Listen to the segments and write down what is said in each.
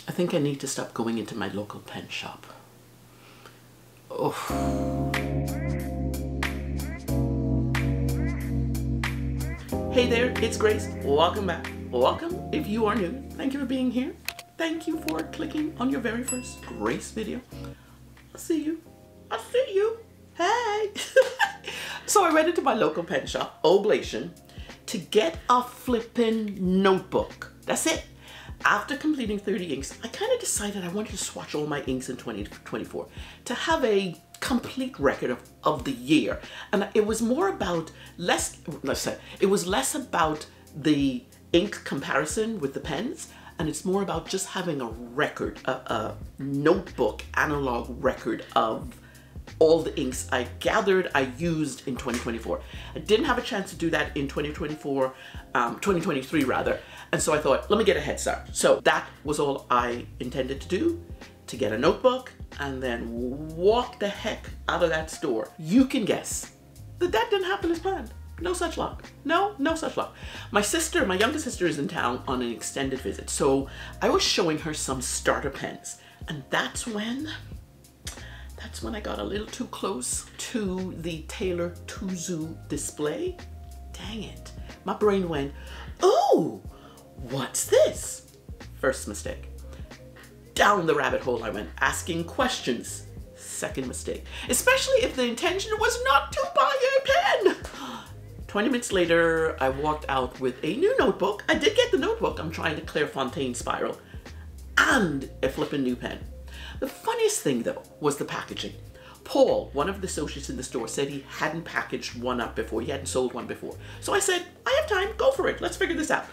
I think I need to stop going into my local pen shop. Oh. Hey there, it's Grace. Welcome back. Welcome if you are new. Thank you for being here. Thank you for clicking on your very first Grace video. I'll see you. I'll see you. Hey. So I went into my local pen shop, Oblation, to get a flippin' notebook. That's it. After completing 30 inks, I kind of decided I wanted to swatch all my inks in 2024 to have a complete record of the year. And it was more about it was less about the ink comparison with the pens, and it's more about just having a record, a notebook analog record of all the inks I gathered, I used in 2024. I didn't have a chance to do that in 2023 rather. And so I thought, let me get a head start. So that was all I intended to do, to get a notebook and then walk the heck out of that store. You can guess that that didn't happen as planned. No such luck. No such luck. My sister, my younger sister, is in town on an extended visit. So I was showing her some starter pens. And that's when I got a little too close to the Sailor Tuzu display. Dang it. My brain went, oh, what's this? First mistake. Down the rabbit hole I went, asking questions. Second mistake. Especially if the intention was not to buy a pen. 20 minutes later, I walked out with a new notebook. I did get the notebook. I'm trying to Clairefontaine spiral. And a flippin' new pen. The funniest thing though was the packaging. Paul, one of the associates in the store, said he hadn't packaged one up before. He hadn't sold one before. So I said, I have time, go for it. Let's figure this out.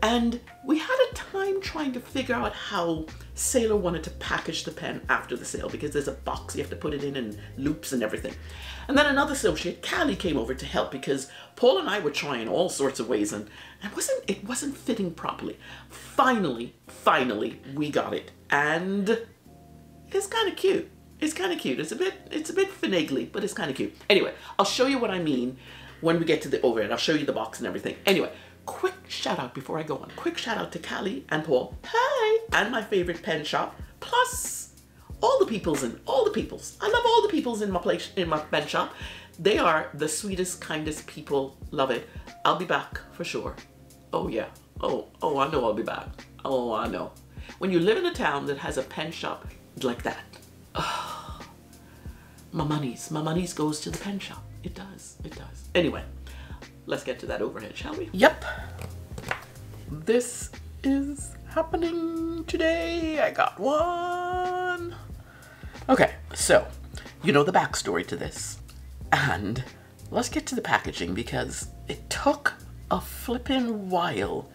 And we had a time trying to figure out how Sailor wanted to package the pen after the sale, because there's a box you have to put it in and loops and everything. And then another associate, Callie, came over to help because Paul and I were trying all sorts of ways and it wasn't fitting properly. Finally, we got it. And it's kind of cute. It's kind of cute. It's a bit finagly, but it's kind of cute. Anyway, I'll show you what I mean when we get to the overhead. I'll show you the box and everything. Anyway, quick shout out before I go on. Quick shout out to Callie and Paul. Hey! And my favorite pen shop. Plus all the peoples. I love all the peoples in my pen shop. They are the sweetest, kindest people. Love it. I'll be back for sure. Oh yeah. Oh, I know I'll be back. Oh, I know. When you live in a town that has a pen shop like that, oh, my monies goes to the pen shop. It does. Anyway, let's get to that overhead, shall we? Yep. This is happening today. I got one. Okay, so you know the backstory to this. And let's get to the packaging because it took a flippin' while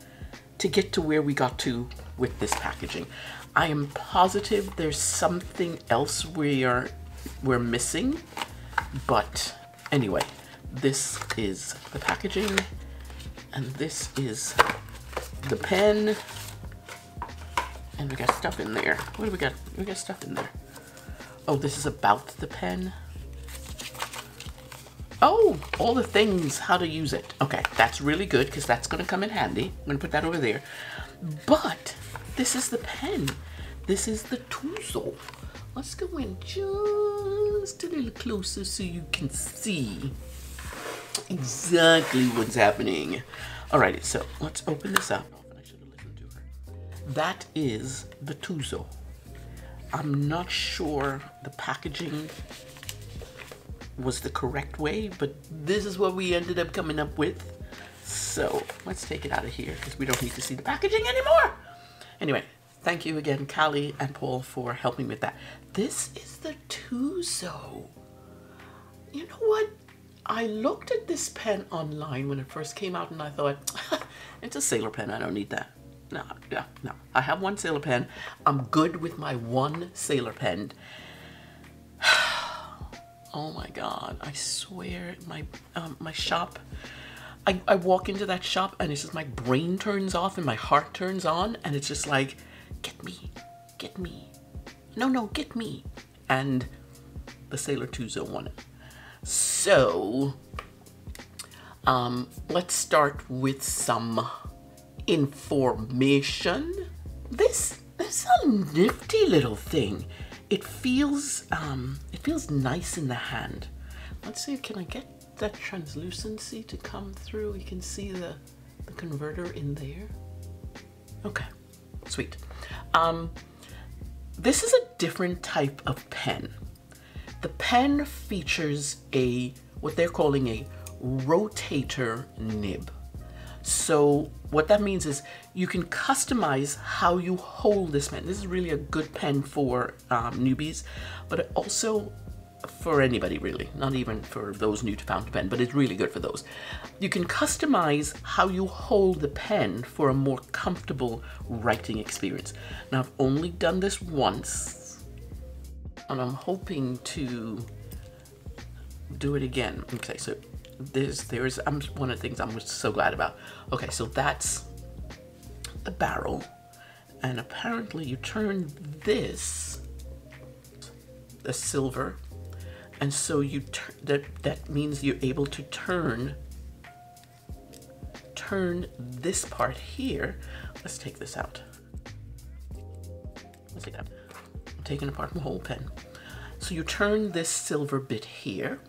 to get to where we got to with this packaging. I am positive there's something else we're missing, but anyway, this is the packaging and this is the pen, and we got stuff in there. What do we got? We got stuff in there. Oh, this is about the pen. Oh, all the things, how to use it. Okay, that's really good because that's going to come in handy. I'm going to put that over there. But this is the pen. This is the Tuzu. Let's go in just a little closer so you can see exactly what's happening. Alrighty, so let's open this up. I should have listened to her. That is the Tuzu. I'm not sure the packaging was the correct way, but this is what we ended up coming up with. So let's take it out of here because we don't need to see the packaging anymore. Anyway, thank you again, Callie and Paul, for helping with that. This is the Tuzu. You know what? I looked at this pen online when it first came out and I thought, it's a Sailor pen, I don't need that. No. I have one Sailor pen. I'm good with my one Sailor pen. Oh my God, I swear, my shop, I walk into that shop and it's just my brain turns off and my heart turns on and it's just like, get me. No, get me. And the Sailor Tuzu won it. So, let's start with some information. This is a a nifty little thing. It feels nice in the hand. Let's see, can I get that translucency to come through? You can see the converter in there. Okay, sweet. This is a different type of pen. The pen features what they're calling a rotator nib. So what that means is you can customize how you hold this pen. This is really a good pen for newbies, but also for anybody really, not even for those new to fountain pen, but it's really good for those. You can customize how you hold the pen for a more comfortable writing experience. Now I've only done this once, and I'm hoping to do it again. Okay, so there's one of the things I'm so glad about. Okay, so that's the barrel, and apparently you turn this, the silver, and so that means you're able to turn this part here. Let's take this out. Let's take that. I'm taking apart my whole pen. So you turn this silver bit here,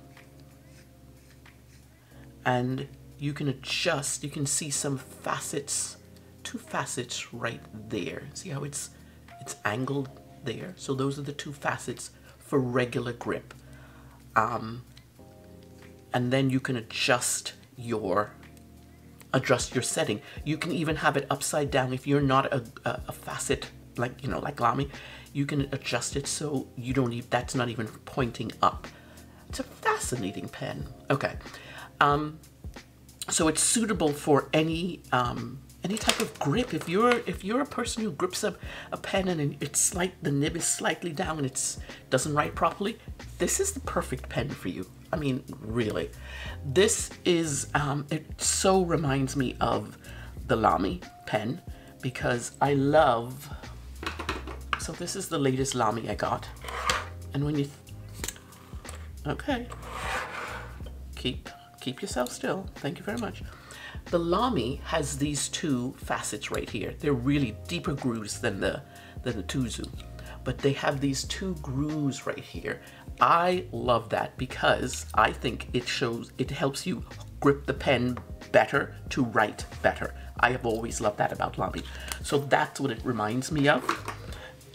and you can adjust. You can see some facets, 2 facets right there. See how it's angled there? So those are the 2 facets for regular grip. And then you can adjust your setting. You can even have it upside down if you're not a facet like Lamy. You can adjust it so you don't even, that's not even pointing up. It's a fascinating pen. Okay, so it's suitable for any type of grip. If you're a person who grips a pen and it's like the nib is slightly down and it doesn't write properly, this is the perfect pen for you. I mean, really, this is it so reminds me of the Lamy pen because I love. So this is the latest Lamy I got, and when you okay, keep yourself still. Thank you very much. The Lamy has these 2 facets right here. They're really deeper grooves than the Tuzu, but they have these 2 grooves right here. I love that because I think it helps you grip the pen better to write better. I have always loved that about Lamy. So that's what it reminds me of.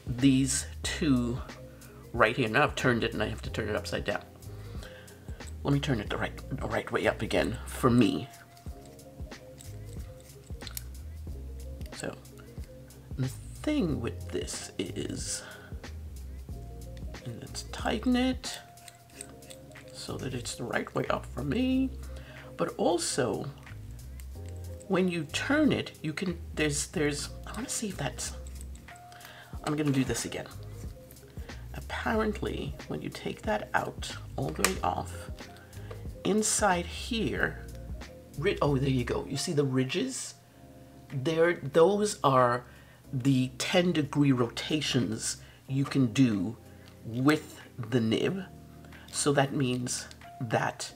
These 2 right here. Now I've turned it and I have to turn it upside down. Let me turn it the right way up again for me. So the thing with this is, let's tighten it so that it's the right way up for me. But also, when you turn it, you can, there's, I want to see if that's, I'm going to do this again. Apparently, when you take that out, all the way off, inside here, oh, there you go. You see the ridges? Those are the 10-degree rotations you can do with the nib. So that means that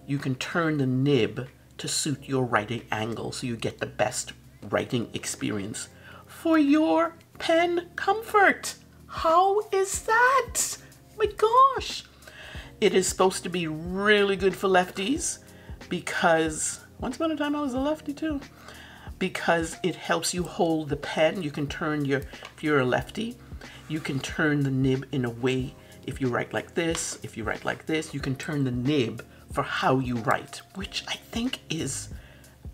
you can turn the nib to suit your writing angle so you get the best writing experience for your pen comfort. How is that? My gosh. It is supposed to be really good for lefties because once upon a time I was a lefty too. Because it helps you hold the pen. You can turn if you're a lefty, you can turn the nib in a way. If you write like this, if you write like this, you can turn the nib for how you write, which I think is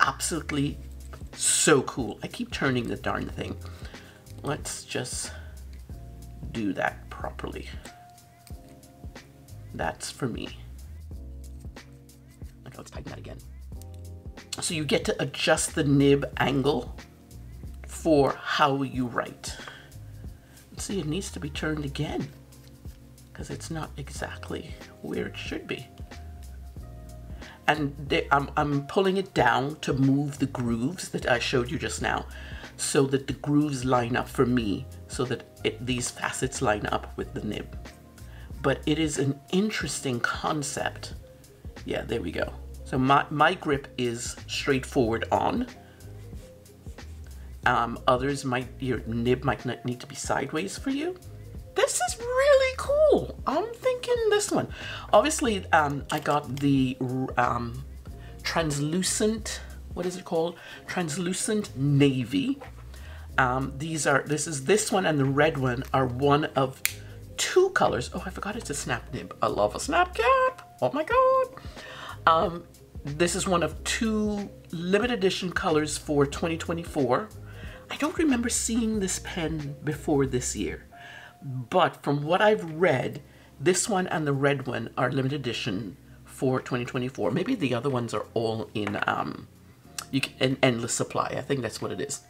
absolutely so cool. I keep turning the darn thing. Let's just do that properly. That's for me. Okay, let's tighten that again. So you get to adjust the nib angle for how you write. Let's see, it needs to be turned again because it's not exactly where it should be. And I'm pulling it down to move the grooves that I showed you just now so that the grooves line up for me, so that these facets line up with the nib. But it is an interesting concept. Yeah, there we go. So my grip is straightforward on, Others your nib might not need to be sideways for you. This is really cool. I'm thinking this one. Obviously, I got the translucent, what is it called? Translucent navy. This one and the red one are one of two colors. Oh, I forgot it's a snap nib. I love a snap cap. Oh my God. This is one of two limited edition colors for 2024. I don't remember seeing this pen before this year, but from what I've read, this one and the red one are limited edition for 2024. Maybe the other ones are all in an endless supply. I think that's what it is.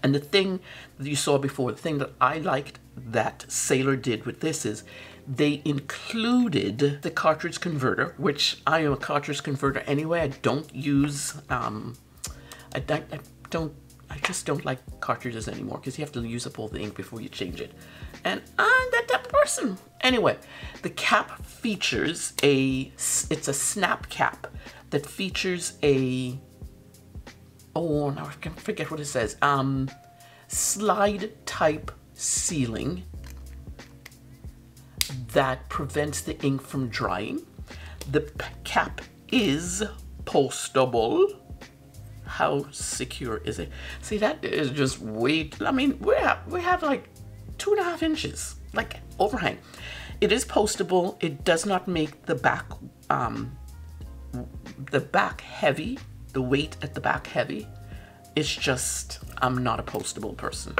And the thing that you saw before, the thing that I liked that Sailor did with this is they included the cartridge converter, which I am a cartridge converter anyway. I don't use, I just don't like cartridges anymore because you have to use up all the ink before you change it. And I'm that type of person. Anyway, the cap features it's a snap cap that features oh, now I can forget what it says. Slide type sealing that prevents the ink from drying. The cap is postable. How secure is it? See, that is just way, I mean, we have like 2.5 inches, like overhang. It is postable. It does not make the back heavy, the weight at the back heavy. It's just, I'm not a postable person.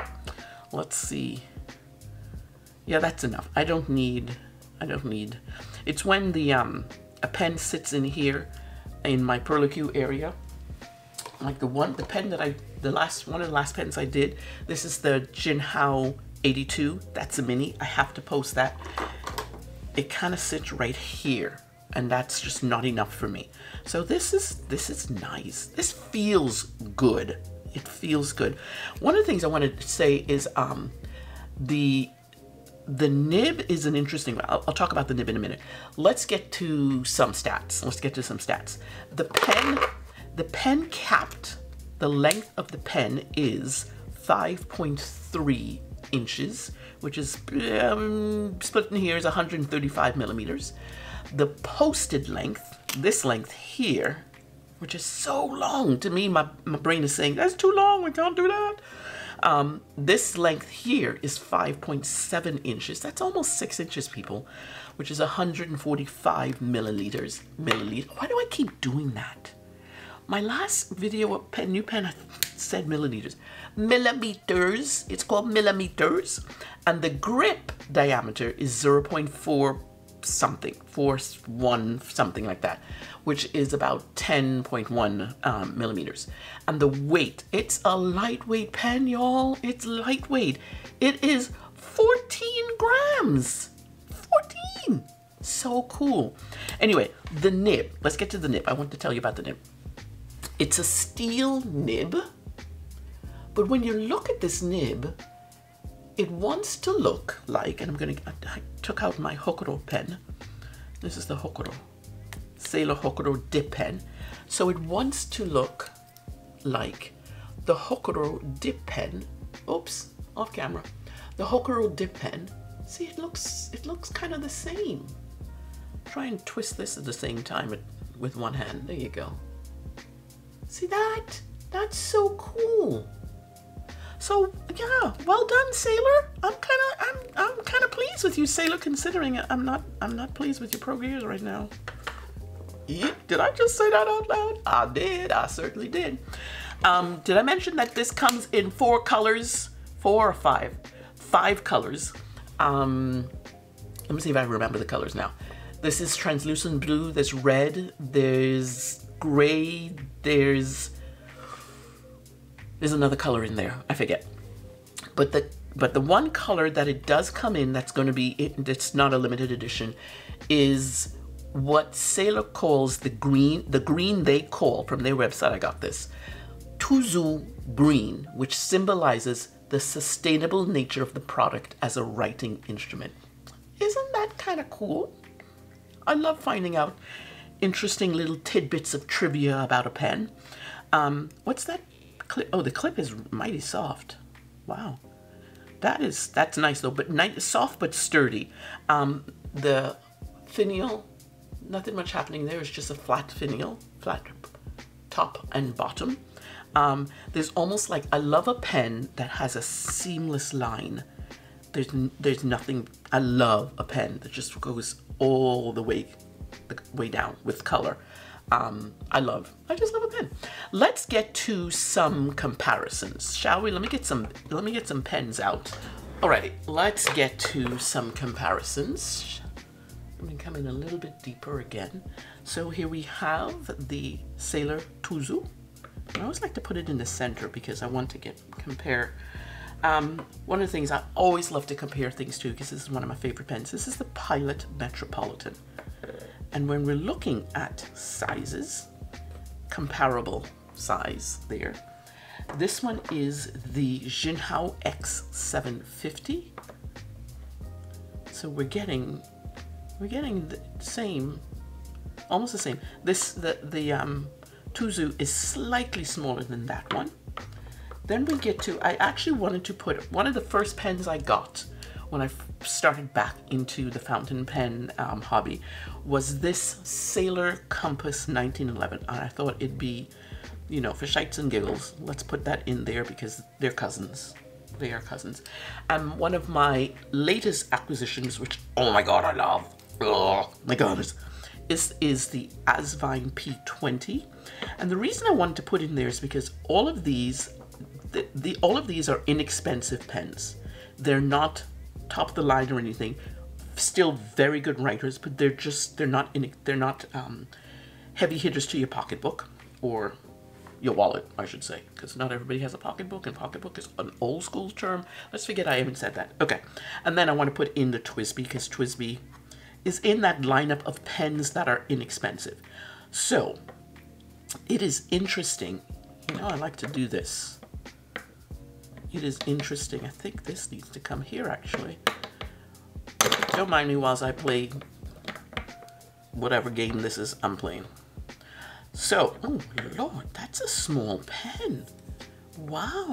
Let's see. Yeah, that's enough. I don't need, it's when the, a pen sits in here in my perlicue area. Like the pen that one of the last pens I did, this is the Jinhao 82. That's a mini. I have to post that. It kind of sits right here, and that's just not enough for me. So this is nice. This feels good. It feels good. One of the things I wanted to say is the nib is an interesting one. I'll talk about the nib in a minute. Let's get to some stats. The pen capped, the length of the pen is 5.3 inches, which is split in here is 135 millimeters. The posted length, this length here, which is so long to me, my brain is saying that's too long, we can't do that. This length here is 5.7 inches. That's almost 6 inches, people, which is 145 milliliters. Why do I keep doing that? My last video of new pen said milliliters. Millimeters, it's called millimeters. And the grip diameter is 0.4 something, 41 something like that, which is about 10.1 millimeters. And the weight, it's a lightweight pen, y'all. It's lightweight. It is 14 grams. 14. So cool. Anyway, the nib. Let's get to the nib. I want to tell you about the nib. It's a steel nib, but when you look at this nib, it wants to look like, and I took out my Hokuro pen. This is the Hokuro, Sailor Hokuro dip pen. So it wants to look like the Hokuro dip pen. Oops, off camera. The Hokuro dip pen. See, it looks kind of the same. Try and twist this at the same time with one hand. There you go. See that? That's so cool. So yeah, well done, Sailor. I'm kind of pleased with you, Sailor, considering I'm not pleased with your pro gears right now. Yeah, did I just say that out loud? I did. I certainly did. Did I mention that this comes in 4 colors? 4 or 5? 5 colors. Let me see if I remember the colors now. This is translucent blue. There's red. There's gray. There's another color in there. I forget. But the one color that it does come in that's going to be, it's not a limited edition, is what Sailor calls the green they call, from their website I got this, Tuzu green, which symbolizes the sustainable nature of the product as a writing instrument. Isn't that kind of cool? I love finding out interesting little tidbits of trivia about a pen. What's that clip, oh, the clip is mighty soft. Wow. That's nice though, but soft but sturdy. The finial, nothing much happening there. It's just a flat finial, flat top and bottom. There's almost like, I love a pen that has a seamless line. There's nothing, I love a pen that just goes all the way down with color. I just love a pen. Let's get to some comparisons, shall we? Let me get some pens out. Alrighty, let's get to some comparisons. Let me come in a little bit deeper again. So here we have the Sailor Tuzu. I always like to put it in the center because I want to compare. One of the things I always love to compare things to, because this is one of my favorite pens. This is the Pilot Metropolitan. And when we're looking at sizes, comparable size there, this one is the Jinhao X750. So we're getting the same, almost the same. The Tuzu is slightly smaller than that one. Then we get to, I actually wanted to put, one of the first pens I got when I started back into the fountain pen hobby was this Sailor Compass 1911. And I thought it'd be, you know, for shites and giggles, let's put that in there because they're cousins. They are cousins. One of my latest acquisitions, which, oh my God, I love, oh my God, is the Asvine P20. And the reason I wanted to put in there is because all of these, all of these are inexpensive pens. They're not top of the line or anything. Still very good writers, but they're not heavy hitters to your pocketbook or your wallet, I should say, because not everybody has a pocketbook, and pocketbook is an old school term. Let's forget I even said that. Okay, and then I want to put in the TWSBI because TWSBI is in that lineup of pens that are inexpensive. So it is interesting. You know, I like to do this. It is interesting. I think this needs to come here, actually. Don't mind me whilst I play whatever game this is I'm playing. So, oh Lord, that's a small pen. Wow.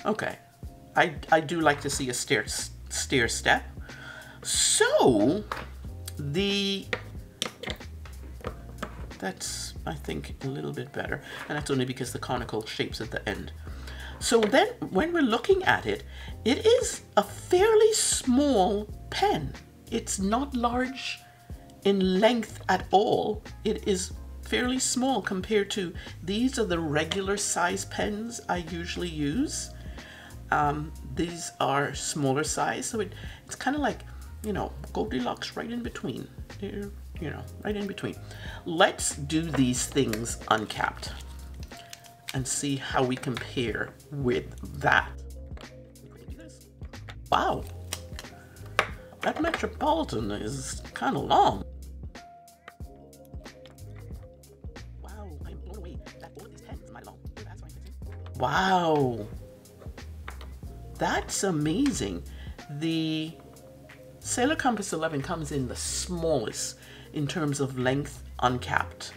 Okay. I do like to see a stair step. So, that's, I think, a little bit better. And that's only because the conical shape's at the end. So then, when we're looking at it, it is a fairly small pen. It's not large in length at all. It is fairly small compared to, these are the regular size pens I usually use. These are smaller size, so it's kind of like, you know, Goldilocks right in between. They're, you know, right in between. Let's do these things uncapped and see how we compare with that. Wow, that Metropolitan is kind of long. Wow, I am blown away that all of these pens are mighty long. That's fine. Wow, that's amazing. The Sailor Compass 11 comes in the smallest in terms of length uncapped.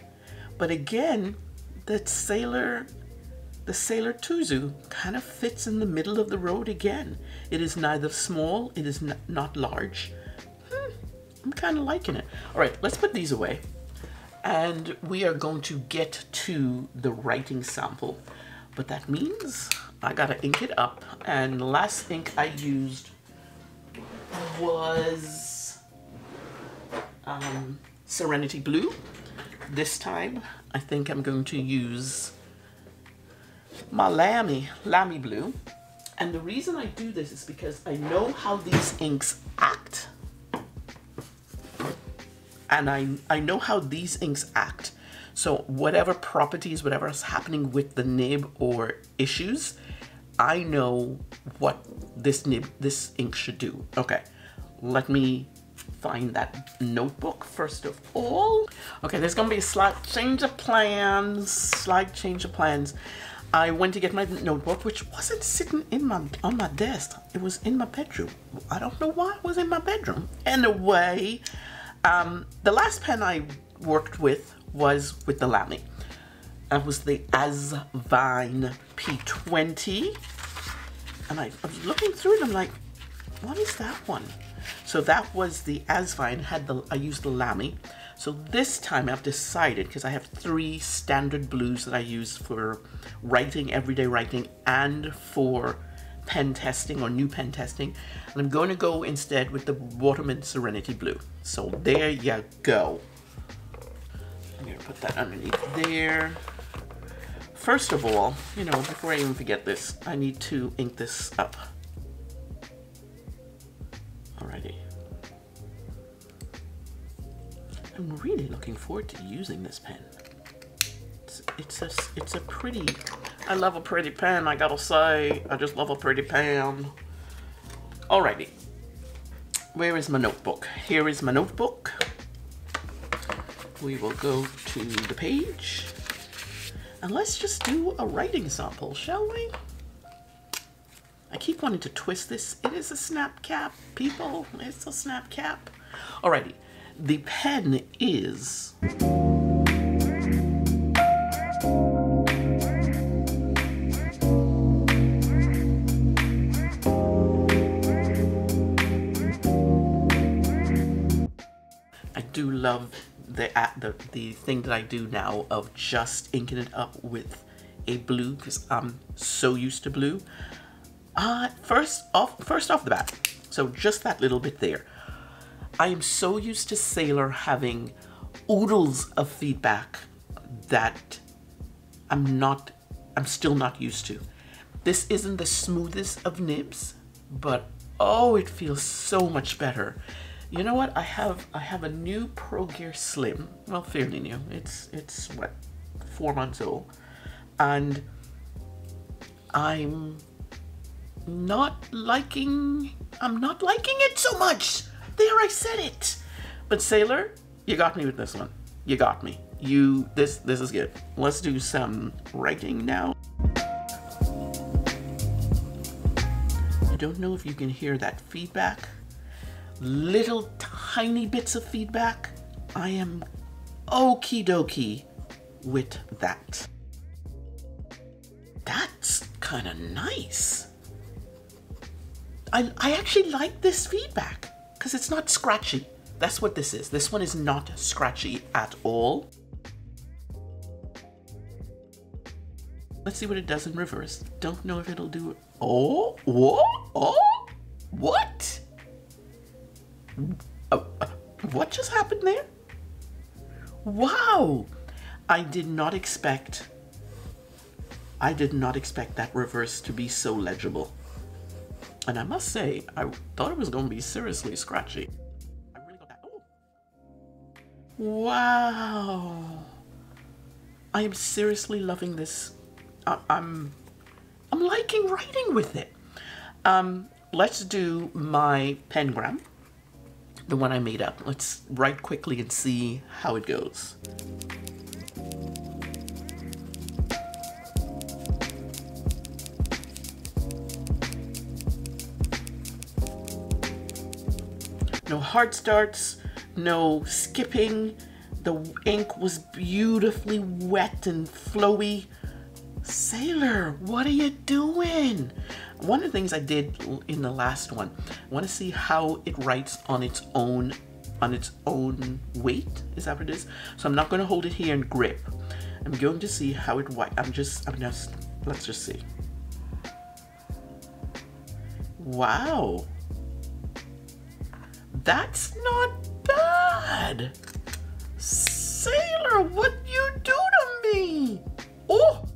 But again, the Sailor Tuzu kind of fits in the middle of the road again. It is neither small, it is not large. I'm kind of liking it. All right, let's put these away. And we are going to get to the writing sample. But that means I gotta ink it up. And the last ink I used was Serenity Blue. This time, I think I'm going to use my Lamy Blue. And the reason I do this is because I know how these inks act. And I know how these inks act. So whatever properties, whatever is happening with the nib or issues, I know what this ink should do. Okay, let me find that notebook first of all. Okay, there's gonna be a slight change of plans. I went to get my notebook, which wasn't sitting on my desk. It was in my bedroom. I don't know why it was in my bedroom. Anyway, the last pen I worked with was with the Lamy. That was the Asvine P20. And I was looking through it, I'm like, what is that one? So that was the Asvine, I used the Lamy. So this time I've decided, because I have 3 standard blues that I use for writing, everyday writing, and for pen testing or new pen testing. And I'm going to go instead with the Waterman Serenity Blue. So there you go. I'm going to put that underneath there. First of all, you know, before I even forget this, I need to ink this up. Alrighty. I'm really looking forward to using this pen. It's a pretty, I love a pretty pen, I gotta say. I just love a pretty pen. Alrighty. Where is my notebook? Here is my notebook. We will go to the page. And let's just do a writing sample, shall we? I keep wanting to twist this. It is a snap cap, people. It's a snap cap. Alrighty. The pen is... I do love the thing that I do now of just inking it up with a blue, because I'm so used to blue. First off the bat, so just that little bit there. I am so used to Sailor having oodles of feedback that I'm still not used to. This isn't the smoothest of nibs, but oh, it feels so much better. You know what? I have a new Pro Gear Slim. Well, fairly new. It's what, 4 months old, and I'm not liking it so much. There, I said it. But Sailor, you got me with this one. You got me. This is good. Let's do some writing now. I don't know if you can hear that feedback. Little tiny bits of feedback. I am okie dokie with that. That's kind of nice. I actually like this feedback because it's not scratchy. That's what this is. This one is not scratchy at all. Let's see what it does in reverse. Don't know if it'll do it. Oh, what? Oh, what? What just happened there? Wow. I did not expect that reverse to be so legible. And I must say, I thought it was going to be seriously scratchy. I really got that. Oh. Wow. I am seriously loving this. I'm liking writing with it. Let's do my pengram, the one I made up. Let's write quickly and see how it goes. No hard starts, no skipping. The ink was beautifully wet and flowy. Sailor, what are you doing? One of the things I did in the last one, I want to see how it writes on its own weight. Is that what it is? So I'm not going to hold it here and grip. I'm going to see how it writes. Let's just see. Wow. That's not bad. Sailor, what you do to me? Oh,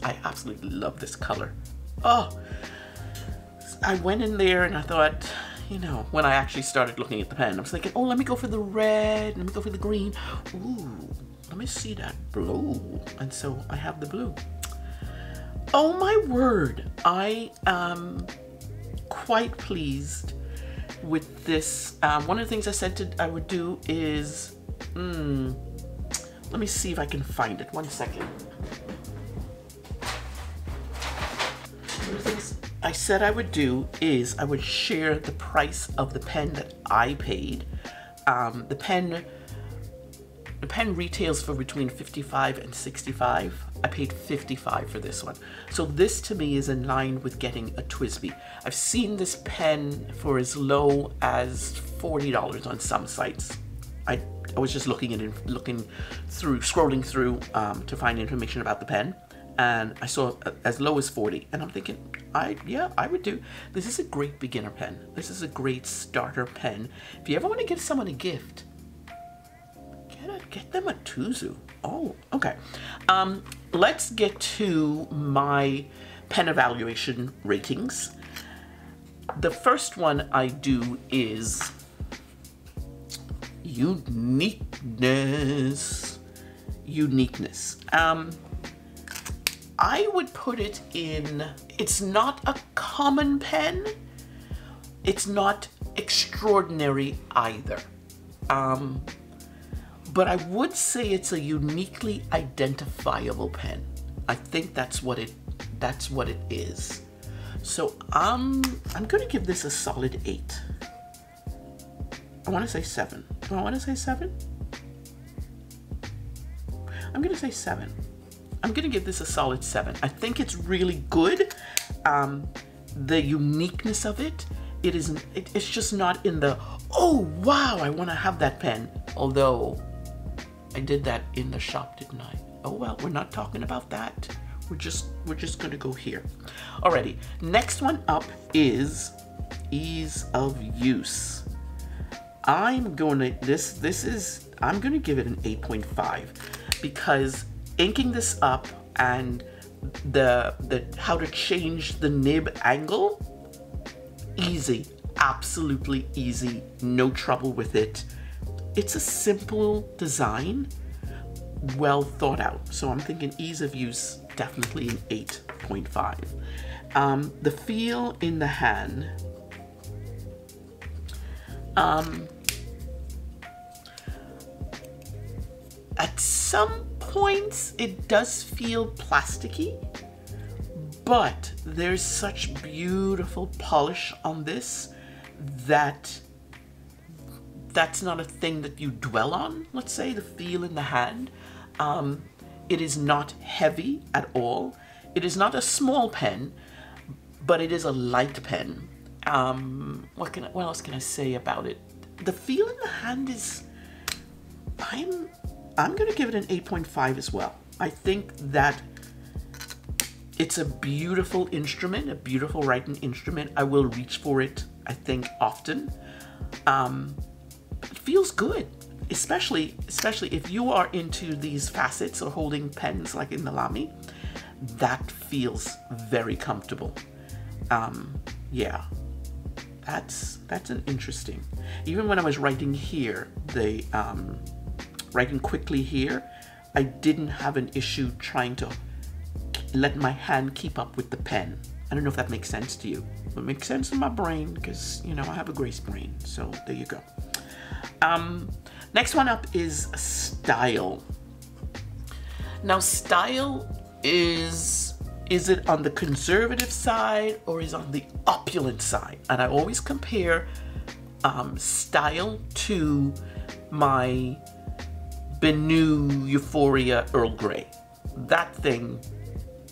I absolutely love this color. Oh, I went in there and I thought, you know, when I actually started looking at the pen, I was thinking, oh, let me go for the red, let me go for the green. Ooh, let me see that blue. And so I have the blue. Oh my word, I am quite pleased with this. One of the things I said I would do is, let me see if I can find it. 1 second. One of the things I said I would do is I would share the price of the pen that I paid. The pen pen retails for between 55 and 65. I paid 55 for this one. So this to me is in line with getting a TWSBI. I've seen this pen for as low as $40 on some sites. I was just scrolling through to find information about the pen, and I saw as low as 40, and I'm thinking, I would do. This is a great beginner pen. This is a great starter pen. If you ever want to give someone a gift, get them a Tuzu. Oh, okay. Let's get to my pen evaluation ratings. The first one I do is uniqueness. I would put it in, it's not a common pen. It's not extraordinary either. But I would say it's a uniquely identifiable pen. I think that's what it is. So I'm gonna give this a solid 8. I wanna say 7. Do I wanna say 7? I'm gonna say 7. I'm gonna give this a solid 7. I think it's really good. The uniqueness of it, it's just not in the, oh wow, I wanna have that pen. Although, I did that in the shop, didn't I? Oh well, we're not talking about that. We're just gonna go here. Alrighty, next one up is ease of use. I'm gonna give it an 8.5 because inking this up and the how to change the nib angle, easy, absolutely easy, no trouble with it. It's a simple design, well thought out. So I'm thinking ease of use, definitely an 8.5. The feel in the hand. At some points, it does feel plasticky, but there's such beautiful polish on this that that's not a thing that you dwell on. Let's say the feel in the hand. It is not heavy at all. It is not a small pen, but it is a light pen. What else can I say about it? The feel in the hand is, I'm gonna give it an 8.5 as well. I think that it's a beautiful instrument, a beautiful writing instrument. I will reach for it, I think, often. It feels good, especially if you are into these facets or holding pens like in the Lamy. That feels very comfortable. Yeah, that's an interesting. Even when I was writing here, writing quickly here, I didn't have an issue trying to let my hand keep up with the pen. I don't know if that makes sense to you. It makes sense in my brain because, you know, I have a grace brain. So there you go. Next one up is style. Now, style is it on the conservative side or is on the opulent side? And I always compare style to my Benu Euphoria Earl Grey. That thing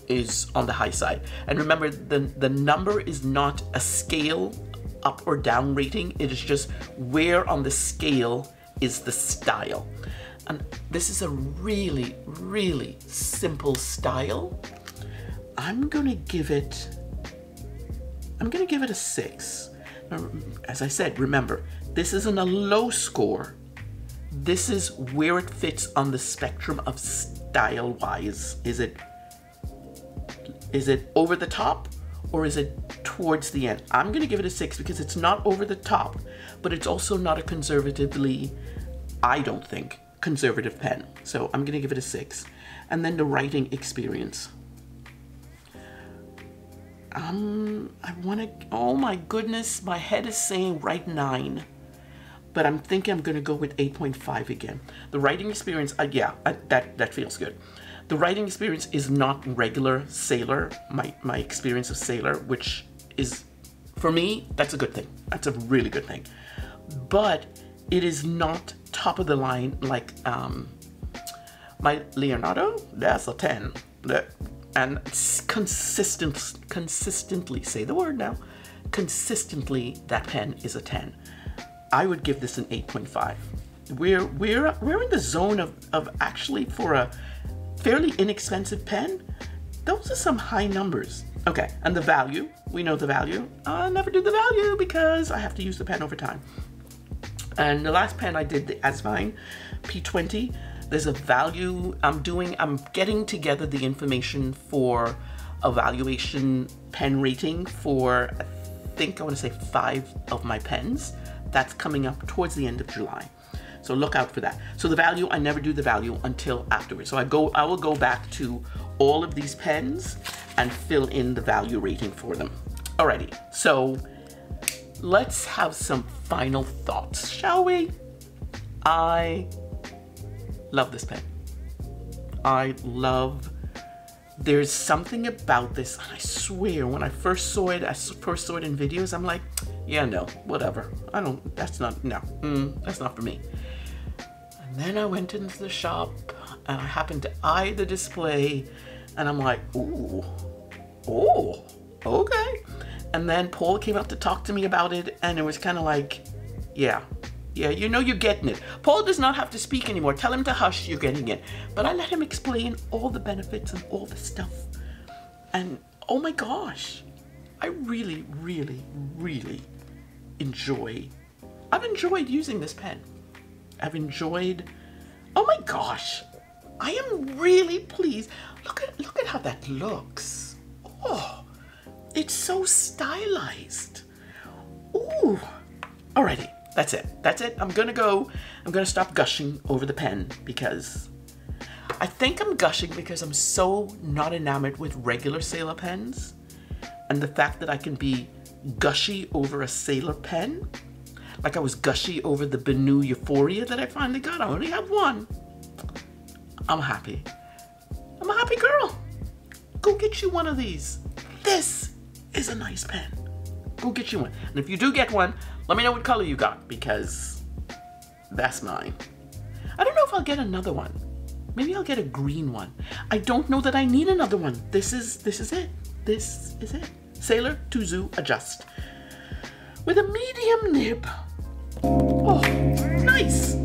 is on the high side. And remember, the number is not a scale up or down rating. It is just where on the scale is the style. And this is a really, really simple style. I'm gonna give it a 6. As I said, remember, this isn't a low score. This is where it fits on the spectrum of style-wise. Is it over the top or is it towards the end? I'm gonna give it a 6 because it's not over the top, but it's also not a conservatively, I don't think, conservative pen. So I'm gonna give it a 6. And then the writing experience. Oh my goodness, my head is saying write 9. But I'm thinking I'm gonna go with 8.5 again. The writing experience, that feels good. The writing experience is not regular Sailor, my experience of Sailor, which is, for me, that's a good thing. That's a really good thing. But it is not top of the line like My Leonardo, that's a 10. And consistently, say the word now, consistently that pen is a 10. I would give this an 8.5. We're in the zone of actually, for a fairly inexpensive pen, those are some high numbers. Okay, and the value, we know the value. I never do the value because I have to use the pen over time. And the last pen I did, the Asvine P20, there's a value I'm getting together the information for evaluation pen rating for, I think I want to say 5 of my pens. That's coming up towards the end of July. So look out for that. So the value, I never do the value until afterwards. So I will go back to all of these pens and fill in the value rating for them. Alrighty, so let's have some final thoughts, shall we? I love this pen. There's something about this, I swear, when I first saw it in videos, I'm like, yeah, no, whatever. That's not for me. And then I went into the shop and I happened to eye the display and I'm like, ooh, oh, okay. And then Paul came up to talk to me about it and it was kind of like, yeah, you know you're getting it. Paul does not have to speak anymore. Tell him to hush, you're getting it. But I let him explain all the benefits and all the stuff. And oh my gosh, I really, really, really I've enjoyed using this pen. Oh my gosh, I am really pleased. Look at how that looks. Oh, it's so stylized. Ooh, alrighty, that's it. I'm gonna stop gushing over the pen because I think I'm gushing because I'm so not enamored with regular Sailor pens, and the fact that I can be gushy over a Sailor pen, like I was gushy over the Benu Euphoria that I finally got. I only have one. I'm happy. I'm a happy girl. Go get you one of these. This is a nice pen. Go get you one. And if you do get one, let me know what color you got because that's mine. I don't know if I'll get another one. Maybe I'll get a green one. I don't know that I need another one. This is it. This is it. Sailor Tuzu Adjust with a medium nib. Oh, nice.